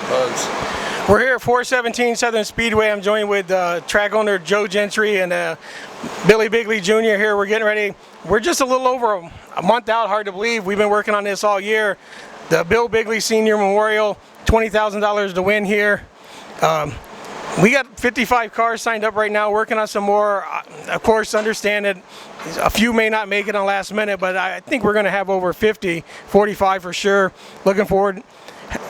Bugs. We're here at 417 Southern Speedway. I'm joined with track owner Joe Gentry and Bill Bigely Sr. here. We're getting ready. We're just a little over a month out, hard to believe. We've been working on this all year. The Bill Bigely Sr. Memorial, $20,000 to win here. We got 55 cars signed up right now, working on some more. Of course, understand that a few may not make it on last minute, but I think we're going to have over 50, 45 for sure. Looking forward.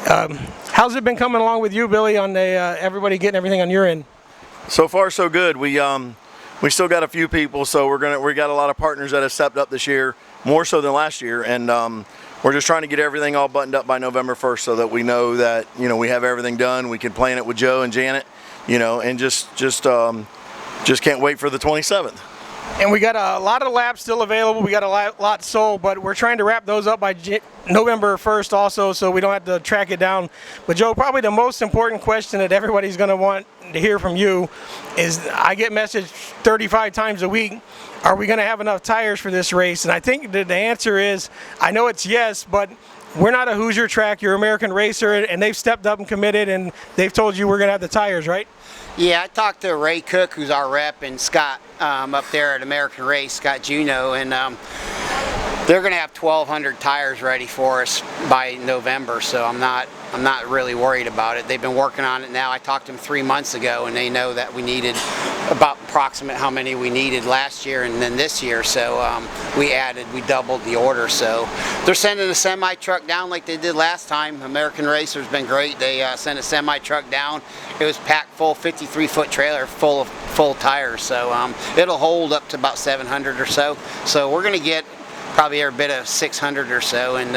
How's it been coming along with you, Billy, on the everybody getting everything on your end? So far, so good. We still got a few people, so we got a lot of partners that have stepped up this year, more so than last year, and we're just trying to get everything all buttoned up by November 1st, so that we know that we have everything done. We can plan it with Joe and Janet, and just can't wait for the 27th. And we got a lot of laps still available. We got a lot sold, but we're trying to wrap those up by November 1st also, so we don't have to track it down. But Joe, probably the most important question that everybody's going to want to hear from you is, I get messaged 35 times a week, are we going to have enough tires for this race? And I think that the answer is, I know it's yes, but we're not a Hoosier track. You're an American racer, and they've stepped up and committed, and they've told you we're going to have the tires, right? Yeah, I talked to Ray Cook, who's our rep, and Scott up there at American Race, Scott Juneau, and they're going to have 1,200 tires ready for us by November, so I'm not really worried about it. They've been working on it now. I talked to them 3 months ago, and they know that we needed about approximate how many we needed last year and then this year, so we doubled the order. So they're sending a semi truck down like they did last time. American Racer's been great. They sent a semi truck down. It was packed full, 53-foot trailer full of tires, so it'll hold up to about 700 or so. So we're going to get probably every bit of 600 or so, and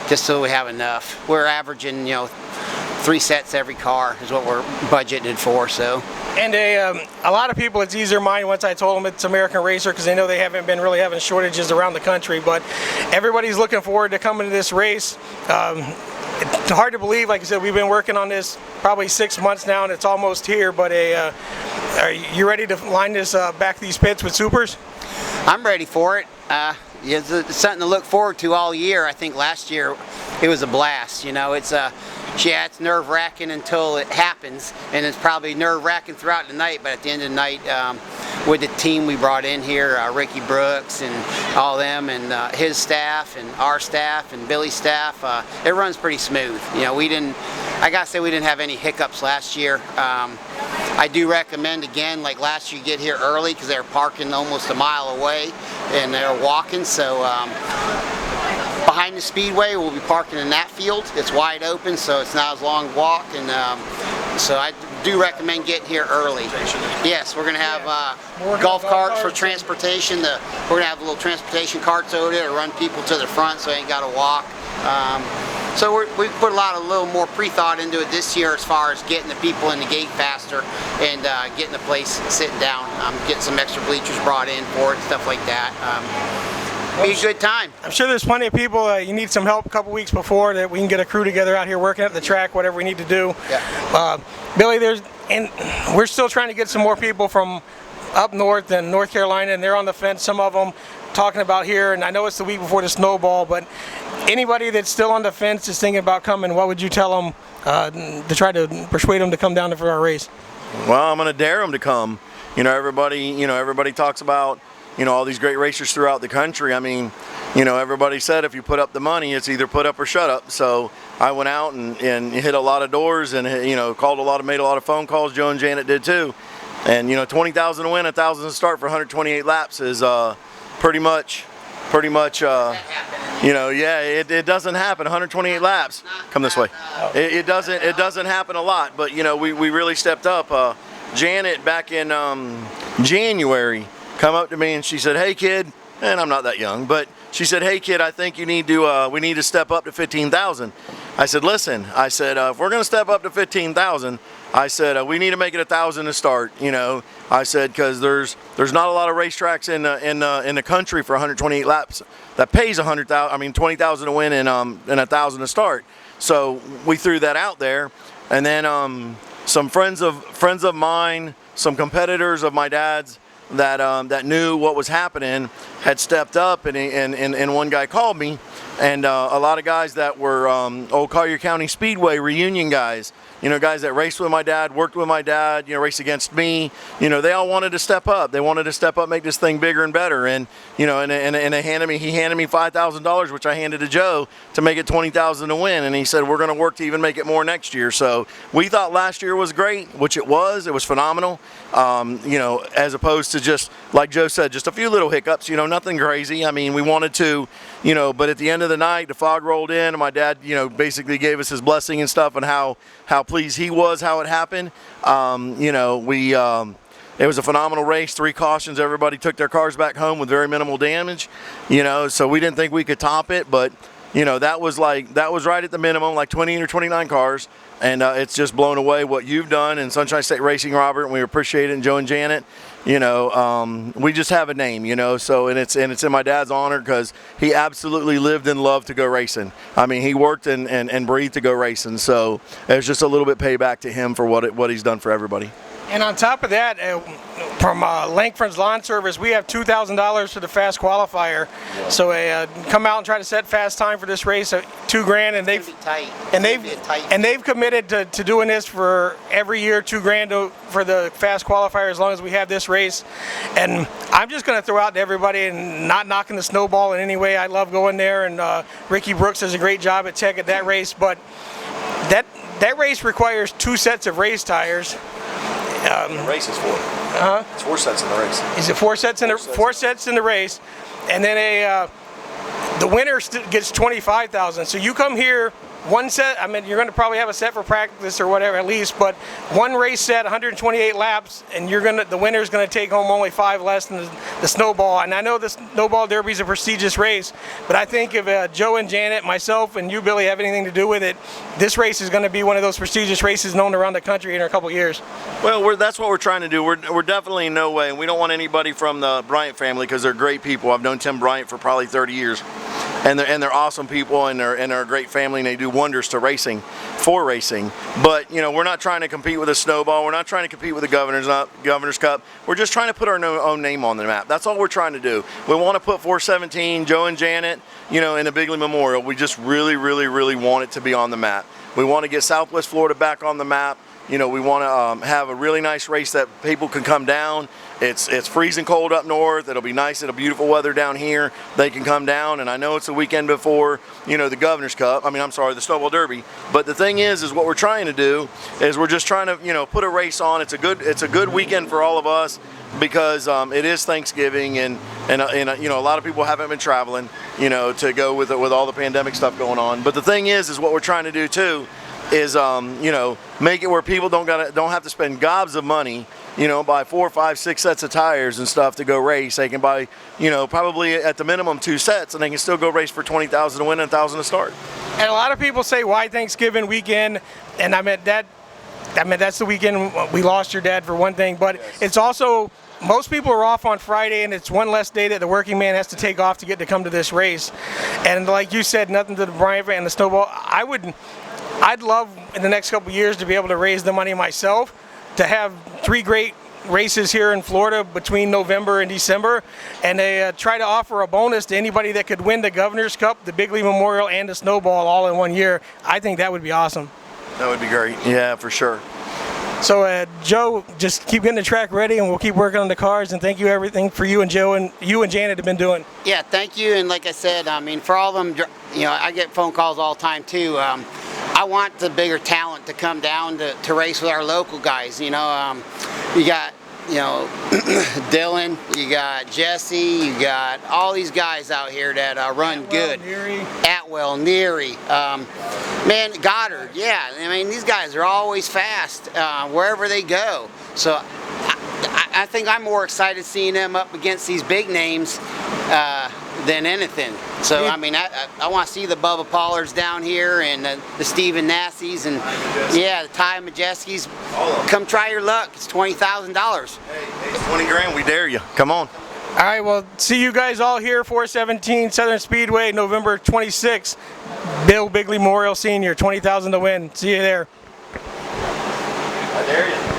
just so we have enough. We're averaging 3 sets every car is what we're budgeted for. So. And a lot of people, it's easier mind once I told them it's American Racer, because they know they haven't been really having shortages around the country, but everybody's looking forward to coming to this race. It's hard to believe, like I said, we've been working on this probably 6 months now, and it's almost here, but are you ready to line this back these pits with supers? I'm ready for it. It's something to look forward to all year. I think last year it was a blast. It's nerve-wracking until it happens, and it's probably nerve-wracking throughout the night, but at the end of the night, with the team we brought in here, Ricky Brooks and all them, and his staff and our staff and Billy's staff, it runs pretty smooth. I gotta say, we didn't have any hiccups last year. I do recommend, again, like last year, you get here early, because they're parking almost a mile away and they're walking. So behind the speedway, we'll be parking in that field. It's wide open, so it's not as long a walk, and so I do recommend getting here early. Yes, we're going to have golf carts for transportation. We're going to have little transportation carts over there to run people to the front, so they ain't got to walk. So we put a little more pre-thought into it this year, as far as getting the people in the gate faster and getting the place sitting down. Getting some extra bleachers brought in for it, stuff like that. Be a good time. I'm sure there's plenty of people. You need some help a couple weeks before, that we can get a crew together out here working at the track, whatever we need to do. Yeah. Billy, we're still trying to get some more people from up north and North Carolina, and they're on the fence, some of them talking about here, and I know it's the week before the Snowball, but anybody that's still on the fence is thinking about coming, what would you tell them to try to persuade them to come down for our race? Well, I'm going to dare them to come. Everybody talks about all these great racers throughout the country. I mean, everybody said if you put up the money, it's either put up or shut up. So I went out and hit a lot of doors, and made a lot of phone calls. Joe and Janet did too. And $20,000 to win, $1,000 to start for 128 laps is pretty much. It doesn't happen. 128 laps. Come this way. It doesn't happen a lot, but we really stepped up. Janet back in January come up to me and she said, "Hey kid," and I'm not that young, but she said, "Hey kid, I think we need to step up to 15,000." I said, "Listen," I said, "if we're going to step up to 15,000, I said we need to make it 1,000 to start." I said, because there's not a lot of racetracks in the country for 128 laps that pays 20,000 to win and 1,000 to start. So we threw that out there, and then some friends of mine, some competitors of my dad's, that knew what was happening had stepped up, and one guy called me, and a lot of guys that were old Collier County Speedway reunion guys, guys that raced with my dad, worked with my dad, raced against me, they all wanted to step up. They wanted to step up, make this thing bigger and better, and he handed me $5,000, which I handed to Joe to make it $20,000 to win, and he said we're going to work to even make it more next year. So we thought last year was great, which it was phenomenal. As opposed to just like Joe said, just a few little hiccups, nothing crazy. I mean, we wanted to, but at the end of the night, the fog rolled in, and my dad, basically gave us his blessing and stuff, and how pleased he was how it happened. It was a phenomenal race, 3 cautions. Everybody took their cars back home with very minimal damage, so we didn't think we could top it, but that was right at the minimum, like 20 or 29 cars, and it's just blown away what you've done in Sunshine State Racing, Robert, and we appreciate it, and Joe and Janet. We just have a name, so and it's in my dad's honor, because he absolutely lived and loved to go racing. I mean, he worked and breathed to go racing, so it's just a little bit payback to him for what he's done for everybody. And on top of that, from Langford's Lawn Service, we have $2,000 for the fast qualifier. Yeah. So come out and try to set fast time for this race, $2,000, and they've committed to doing this for every year, $2,000 for the fast qualifier as long as we have this race. And I'm just going to throw out to everybody, and not knocking the Snowball in any way. I love going there, and Ricky Brooks does a great job at Tech at that race, but that race requires 2 sets of race tires. The race is 4. It's 4 sets in the race. Is it 4 sets in four sets in the race, and then the winner gets $25,000. So you come here. 1 set, I mean, you're going to probably have a set for practice or whatever at least, but 1 race set, 128 laps, and the winner's going to take home only 5 less than the Snowball. And I know the Snowball Derby is a prestigious race, but I think if Joe and Janet, myself, and you, Billy, have anything to do with it, this race is going to be one of those prestigious races known around the country in a couple years. Well, that's what we're trying to do. We're definitely in no way, and we don't want anybody from the Bryant family, because they're great people. I've known Tim Bryant for probably 30 years. And they're awesome people, and they're a great family, and they do wonders to racing. But we're not trying to compete with a Snowball. We're not trying to compete with the Governor's Cup. We're just trying to put our own name on the map. That's all we're trying to do. We want to put 417, Joe and Janet, in the Bigley Memorial. We just really, really, really want it to be on the map. We want to get Southwest Florida back on the map. We want to have a really nice race that people can come down. It's freezing cold up north. It'll be nice. It'll be beautiful weather down here. They can come down, and I know it's the weekend before, the Governor's Cup. The Snowball Derby. But the thing is what we're trying to do is we're just trying to, put a race on. It's a good weekend for all of us, because it is Thanksgiving, and a lot of people haven't been traveling, to go with all the pandemic stuff going on. But the thing is what we're trying to do too is make it where people don't have to spend gobs of money, buy 4, 5, 6 sets of tires and stuff to go race. They can buy, probably at the minimum 2 sets, and they can still go race for $20,000 to win and $1,000 to start. And a lot of people say, why Thanksgiving weekend? And that's the weekend we lost your dad, for one thing, but yes. It's also, most people are off on Friday, and it's one less day that the working man has to take off to come to this race. And like you said, nothing to the Bryant and the Snowball. I'd love in the next couple of years to be able to raise the money myself, to have 3 great races here in Florida between November and December, and they try to offer a bonus to anybody that could win the Governor's Cup, the Bigley Memorial, and the Snowball all in 1 year. I think that would be awesome. That would be great. Yeah, for sure. So Joe, just keep getting the track ready, and we'll keep working on the cars. And thank you everything for you and Joe and Janet have been doing. Yeah, thank you. And like I said, for all of them, I get phone calls all the time too. I want the bigger talent to come down to race with our local guys. You got Dylan, you got Jesse, you got all these guys out here that run good. Atwell, Neary, Goddard, yeah. These guys are always fast wherever they go. So I think I'm more excited seeing them up against these big names than anything. So I want to see the Bubba Pollards down here, and the Stephen Nassies, and the Ty Majeskis. Come try your luck. It's $20,000. Hey, it's 20 grand. We dare you. Come on. All right. Well, see you guys all here. 417 Southern Speedway, November 26th. Bill Bigely Sr, $20,000 to win. See you there. I dare you.